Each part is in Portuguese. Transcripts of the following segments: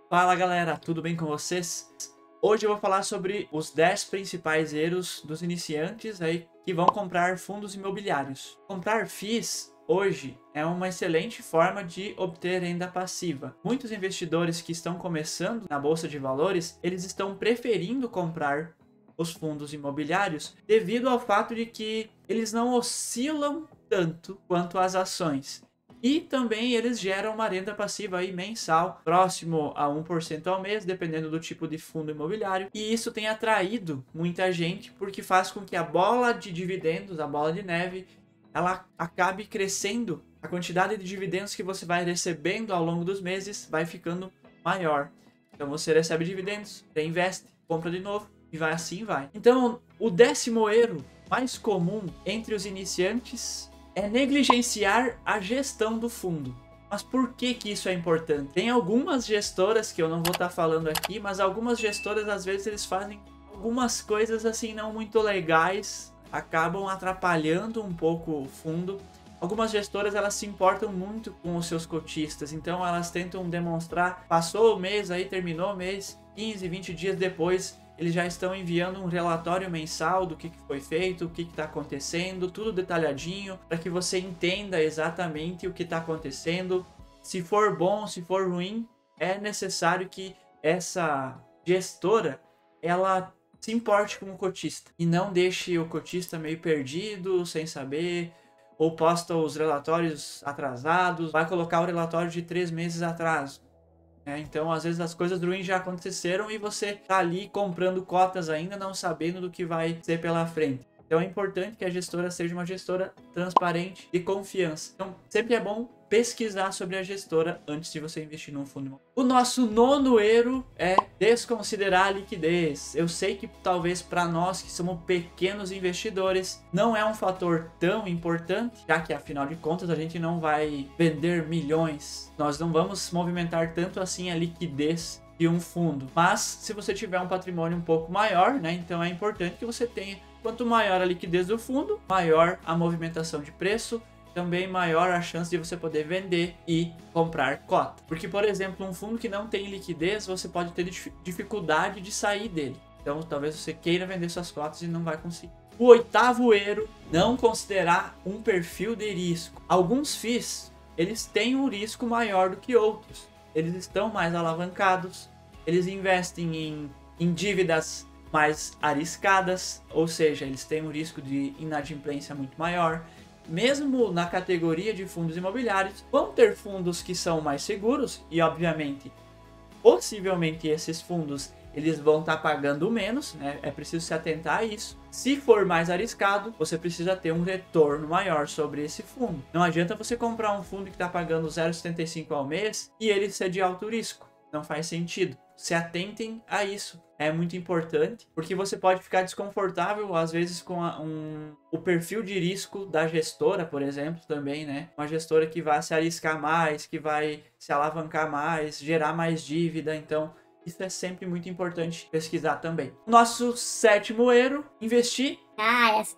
Fala galera, tudo bem com vocês? Hoje eu vou falar sobre os 10 principais erros dos iniciantes aí que vão comprar fundos imobiliários. Comprar FIIs hoje é uma excelente forma de obter renda passiva. Muitos investidores que estão começando na bolsa de valores, eles estão preferindo comprar os fundos imobiliários devido ao fato de que eles não oscilam tanto quanto as ações. E também eles geram uma renda passiva aí mensal, próximo a 1% ao mês, dependendo do tipo de fundo imobiliário. E isso tem atraído muita gente, porque faz com que a bola de dividendos, a bola de neve, ela acabe crescendo. A quantidade de dividendos que você vai recebendo ao longo dos meses vai ficando maior. Então você recebe dividendos, reinveste, compra de novo e vai assim vai. Então o 10º erro mais comum entre os iniciantes é negligenciar a gestão do fundo. Mas por que isso é importante? Tem algumas gestoras que eu não vou estar falando aqui, mas algumas gestoras às vezes eles fazem algumas coisas assim não muito legais, acabam atrapalhando um pouco o fundo. Algumas gestoras elas se importam muito com os seus cotistas, então elas tentam demonstrar, passou o mês aí, terminou o mês, 15, 20 dias depois, eles já estão enviando um relatório mensal do que foi feito, o que está acontecendo, tudo detalhadinho, para que você entenda exatamente o que está acontecendo. Se for bom, se for ruim, é necessário que essa gestora, ela se importe com o cotista e não deixe o cotista meio perdido, sem saber, ou posta os relatórios atrasados, vai colocar o relatório de 3 meses atrás. Então, às vezes as coisas ruins já aconteceram e você tá ali comprando cotas ainda, não sabendo do que vai ser pela frente. Então é importante que a gestora seja uma gestora transparente e confiança. Então sempre é bom pesquisar sobre a gestora antes de você investir num fundo imobiliário. O nosso 9º erro é desconsiderar a liquidez. Eu sei que talvez para nós que somos pequenos investidores não é um fator tão importante, já que afinal de contas a gente não vai vender milhões. Nós não vamos movimentar tanto assim a liquidez de um fundo. Mas se você tiver um patrimônio um pouco maior, né, então é importante que você tenha. Quanto maior a liquidez do fundo, maior a movimentação de preço, também maior a chance de você poder vender e comprar cota. Porque, por exemplo, um fundo que não tem liquidez, você pode ter dificuldade de sair dele. Então, talvez você queira vender suas cotas e não vai conseguir. O 8º erro, não considerar um perfil de risco. Alguns FIIs, eles têm um risco maior do que outros. Eles estão mais alavancados, eles investem em dívidas mais arriscadas, ou seja, eles têm um risco de inadimplência muito maior. Mesmo na categoria de fundos imobiliários, vão ter fundos que são mais seguros e, obviamente, possivelmente esses fundos eles vão estar pagando menos, né? É preciso se atentar a isso. Se for mais arriscado, você precisa ter um retorno maior sobre esse fundo. Não adianta você comprar um fundo que está pagando 0,75 ao mês e ele ser de alto risco. Não faz sentido. Se atentem a isso. É muito importante, porque você pode ficar desconfortável, às vezes, com o perfil de risco da gestora, por exemplo, também, né? Uma gestora que vai se arriscar mais, que vai se alavancar mais, gerar mais dívida. Então, isso é sempre muito importante pesquisar também. Nosso 7º erro, investir.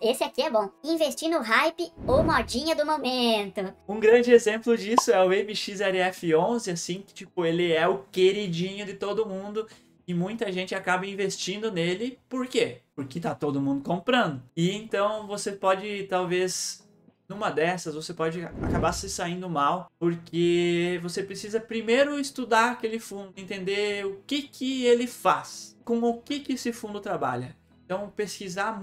Esse aqui é bom. Investir no hype ou modinha do momento. Um grande exemplo disso é o MXRF11, assim, que tipo, ele é o queridinho de todo mundo e muita gente acaba investindo nele. Por quê? Porque tá todo mundo comprando. E então você pode, talvez, numa dessas, você pode acabar se saindo mal, porque você precisa primeiro estudar aquele fundo, entender o que ele faz, com o que esse fundo trabalha. Então, pesquisar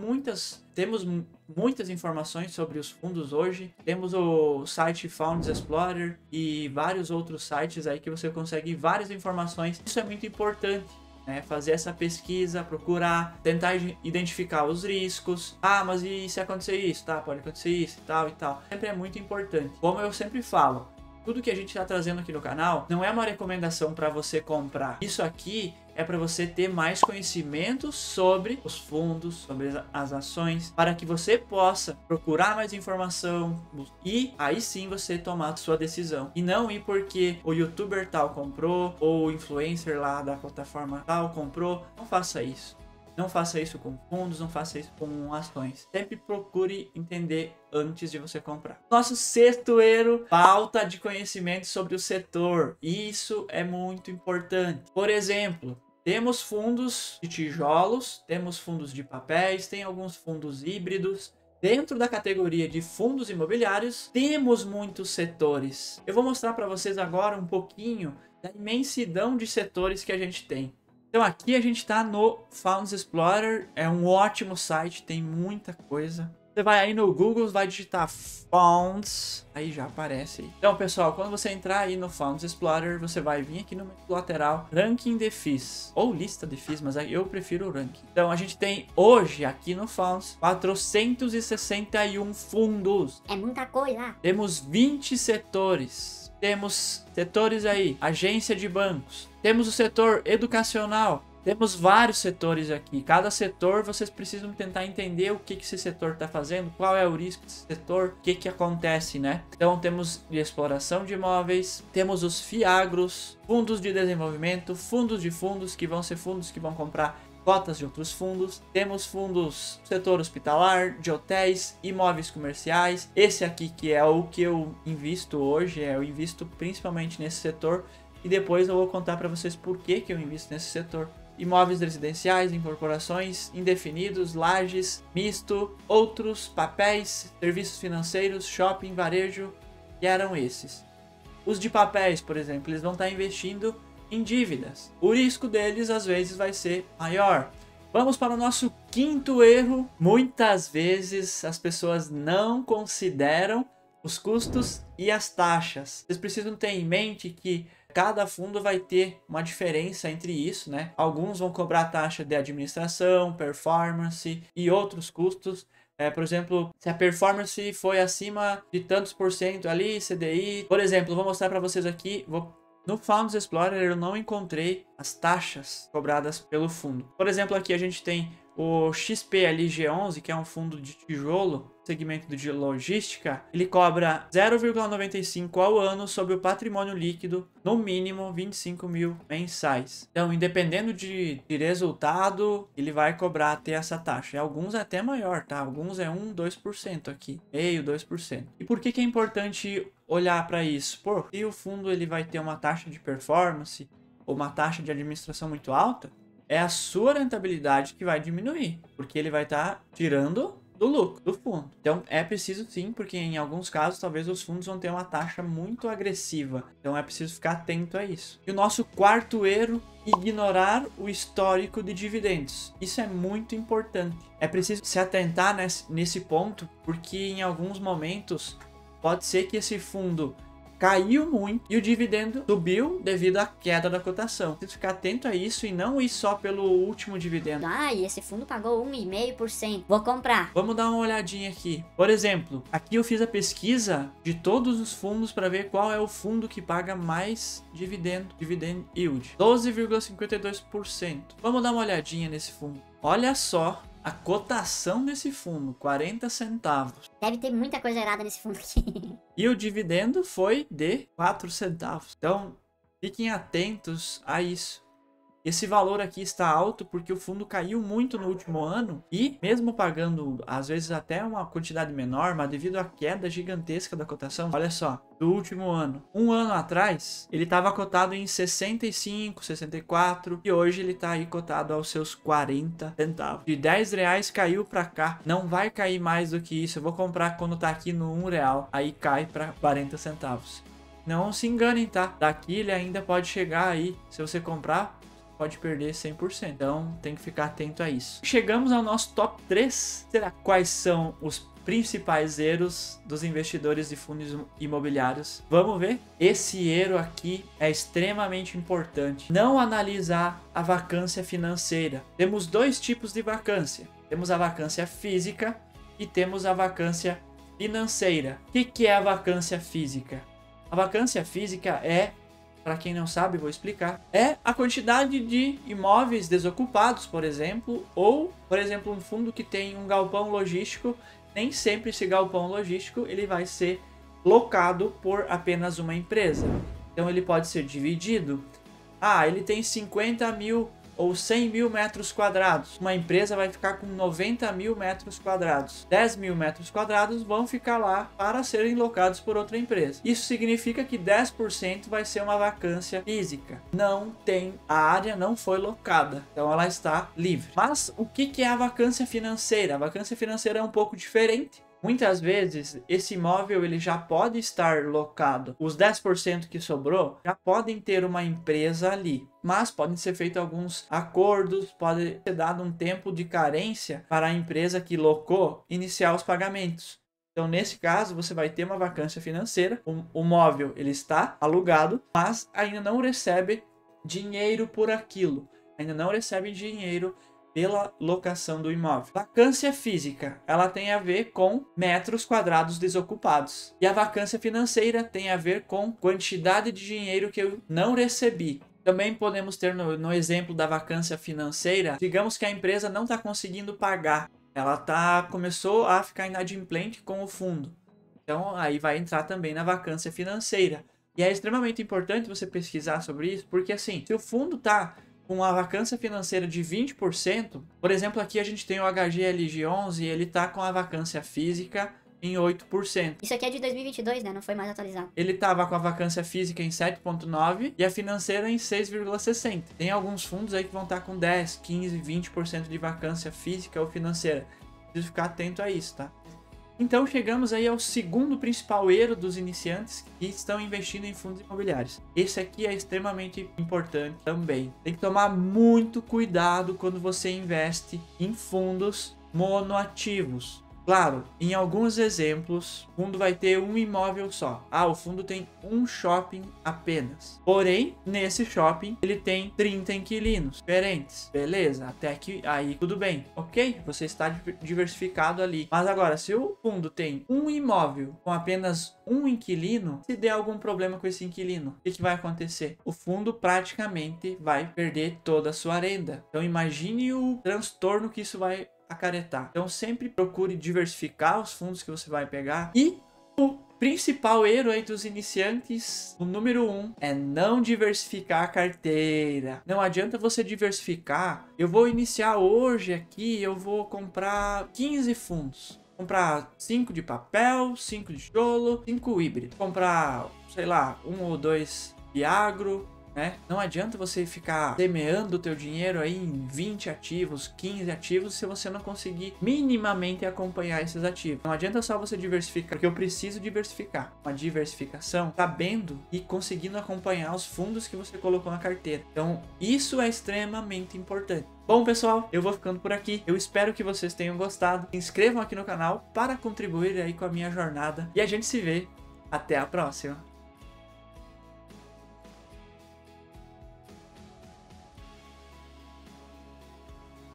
temos muitas informações sobre os fundos hoje. Temos o site Funds Explorer e vários outros sites aí que você consegue várias informações. Isso é muito importante, né? Fazer essa pesquisa, procurar, tentar identificar os riscos. Mas e se acontecer isso? Tá, pode acontecer isso e tal e tal. Sempre é muito importante. Como eu sempre falo, tudo que a gente está trazendo aqui no canal não é uma recomendação para você comprar. Isso aqui é para você ter mais conhecimento sobre os fundos, sobre as ações, para que você possa procurar mais informação e aí sim você tomar a sua decisão. E não ir porque o youtuber tal comprou ou o influencer lá da plataforma tal comprou. Não faça isso. Não faça isso com fundos, não faça isso com ações. Sempre procure entender antes de você comprar. Nosso sexto erro, falta de conhecimento sobre o setor. Isso é muito importante. Por exemplo, temos fundos de tijolos, temos fundos de papéis, tem alguns fundos híbridos. Dentro da categoria de fundos imobiliários, temos muitos setores. Eu vou mostrar para vocês agora um pouquinho da imensidão de setores que a gente tem. Então aqui a gente está no Funds Explorer, é um ótimo site, tem muita coisa. Você vai aí no Google, vai digitar Funds, aí já aparece aí. Então pessoal, quando você entrar aí no Funds Explorer, você vai vir aqui no menu lateral, Ranking de FIIs, ou Lista de FIIs, mas eu prefiro o Ranking. Então a gente tem hoje aqui no Funds 461 fundos. É muita coisa. Temos 20 setores. Temos setores aí, agência de bancos. Temos o setor educacional. Temos vários setores aqui. Cada setor vocês precisam tentar entender o que esse setor está fazendo, qual é o risco desse setor, o que acontece, né? Então temos de exploração de imóveis, temos os FIAGROS, fundos de desenvolvimento, fundos de fundos, que vão ser fundos que vão comprar cotas de outros fundos. Temos fundos setor hospitalar, de hotéis, imóveis comerciais. Esse aqui que é o que eu invisto hoje, eu invisto principalmente nesse setor e depois eu vou contar para vocês por que eu invisto nesse setor. Imóveis residenciais, incorporações, indefinidos, lajes, misto, outros, papéis, serviços financeiros, shopping, varejo, que eram esses. Os de papéis, por exemplo, eles vão estar investindo em dívidas. O risco deles às vezes vai ser maior. Vamos para o nosso quinto erro. Muitas vezes as pessoas não consideram os custos e as taxas. Vocês precisam ter em mente que cada fundo vai ter uma diferença entre isso, né? Alguns vão cobrar taxa de administração, performance e outros custos. Por exemplo, se a performance foi acima de tantos por cento ali, CDI. Por exemplo, vou mostrar para vocês aqui. No Funds Explorer eu não encontrei as taxas cobradas pelo fundo. Por exemplo, aqui a gente tem o XPLG11, que é um fundo de tijolo, segmento de logística. Ele cobra 0,95 ao ano sobre o patrimônio líquido, no mínimo 25 mil mensais. Então, independendo de resultado, ele vai cobrar até essa taxa. E alguns até maior, tá? Alguns é 2% aqui, meio, 2%. E por que é importante olhar para isso? Se o fundo ele vai ter uma taxa de performance ou uma taxa de administração muito alta, é a sua rentabilidade que vai diminuir, porque ele vai estar tirando do lucro do fundo. Então é preciso sim, porque em alguns casos talvez os fundos vão ter uma taxa muito agressiva. Então é preciso ficar atento a isso. E o nosso quarto erro, ignorar o histórico de dividendos. Isso é muito importante. É preciso se atentar nesse ponto, porque em alguns momentos pode ser que esse fundo caiu muito e o dividendo subiu devido à queda da cotação. Tem que ficar atento a isso e não ir só pelo último dividendo. Ah, e esse fundo pagou 1,5%. Vou comprar. Vamos dar uma olhadinha aqui. Por exemplo, aqui eu fiz a pesquisa de todos os fundos para ver qual é o fundo que paga mais dividend yield. 12,52%. Vamos dar uma olhadinha nesse fundo. Olha só a cotação desse fundo, 40 centavos. Deve ter muita coisa errada nesse fundo aqui. E o dividendo foi de 4 centavos. Então, fiquem atentos a isso. Esse valor aqui está alto porque o fundo caiu muito no último ano e mesmo pagando às vezes até uma quantidade menor, mas devido à queda gigantesca da cotação, olha só, do último ano. Um ano atrás, ele estava cotado em 65, 64 e hoje ele está aí cotado aos seus 40 centavos. De 10 reais caiu para cá, não vai cair mais do que isso. Eu vou comprar quando tá aqui no 1 real, aí cai para 40 centavos. Não se enganem, tá? Daqui ele ainda pode chegar aí, se você comprar, pode perder 100%. Então, tem que ficar atento a isso. Chegamos ao nosso top 3. Será quais são os principais erros dos investidores de fundos imobiliários? Vamos ver? Esse erro aqui é extremamente importante. Não analisar a vacância financeira. Temos dois tipos de vacância. Temos a vacância física e temos a vacância financeira. O que é a vacância física? A vacância física é, para quem não sabe, vou explicar. É a quantidade de imóveis desocupados, por exemplo, ou, por exemplo, um fundo que tem um galpão logístico, nem sempre esse galpão logístico ele vai ser locado por apenas uma empresa. Então ele pode ser dividido. Ah, ele tem 50 mil ou 100 mil metros quadrados. Uma empresa vai ficar com 90 mil metros quadrados. 10 mil metros quadrados vão ficar lá para serem locados por outra empresa. Isso significa que 10% vai ser uma vacância física. A área não foi locada, então ela está livre. Mas o que é a vacância financeira? A vacância financeira é um pouco diferente. Muitas vezes esse imóvel ele já pode estar locado. Os 10% que sobrou já podem ter uma empresa ali. Mas podem ser feitos alguns acordos, pode ser dado um tempo de carência para a empresa que locou iniciar os pagamentos. Então, nesse caso, você vai ter uma vacância financeira. O móvel ele está alugado, mas ainda não recebe dinheiro por aquilo. Ainda não recebe dinheiro pela locação do imóvel. Vacância física, ela tem a ver com metros quadrados desocupados. E a vacância financeira tem a ver com quantidade de dinheiro que eu não recebi. Também podemos ter no exemplo da vacância financeira, digamos que a empresa não está conseguindo pagar. Ela começou a ficar inadimplente com o fundo. Então aí vai entrar também na vacância financeira. E é extremamente importante você pesquisar sobre isso, porque assim, se o fundo está com uma vacância financeira de 20%, por exemplo, aqui a gente tem o HGLG11 e ele está com a vacância física em 8%. Isso aqui é de 2022, né? Não foi mais atualizado. Ele estava com a vacância física em 7,9% e a financeira em 6,60%. Tem alguns fundos aí que vão estar com 10, 15, 20% de vacância física ou financeira. Preciso ficar atento a isso, tá? Então chegamos aí ao segundo principal erro dos iniciantes que estão investindo em fundos imobiliários. Esse aqui é extremamente importante também. Tem que tomar muito cuidado quando você investe em fundos monoativos. Claro, em alguns exemplos, o fundo vai ter um imóvel só. O fundo tem um shopping apenas. Porém, nesse shopping, ele tem 30 inquilinos diferentes. Beleza, até aqui, aí tudo bem. Ok, você está diversificado ali. Mas agora, se o fundo tem um imóvel com apenas um inquilino, se der algum problema com esse inquilino, o que vai acontecer? O fundo praticamente vai perder toda a sua renda. Então, imagine o transtorno que isso vai acarretar. Então sempre procure diversificar os fundos que você vai pegar. E o principal erro aí dos iniciantes, o número 1, é não diversificar a carteira. Não adianta você diversificar. Eu vou iniciar hoje aqui, eu vou comprar 15 fundos. Comprar 5 de papel, 5 de tijolo, 5 híbrido. Comprar, sei lá, 1 ou 2 de agro. Não adianta você ficar semeando o teu dinheiro aí em 20 ativos, 15 ativos, se você não conseguir minimamente acompanhar esses ativos. Não adianta só você diversificar, porque eu preciso diversificar. Uma diversificação sabendo e conseguindo acompanhar os fundos que você colocou na carteira. Então, isso é extremamente importante. Bom, pessoal, eu vou ficando por aqui. Eu espero que vocês tenham gostado. Se inscrevam aqui no canal para contribuir aí com a minha jornada. E a gente se vê. Até a próxima.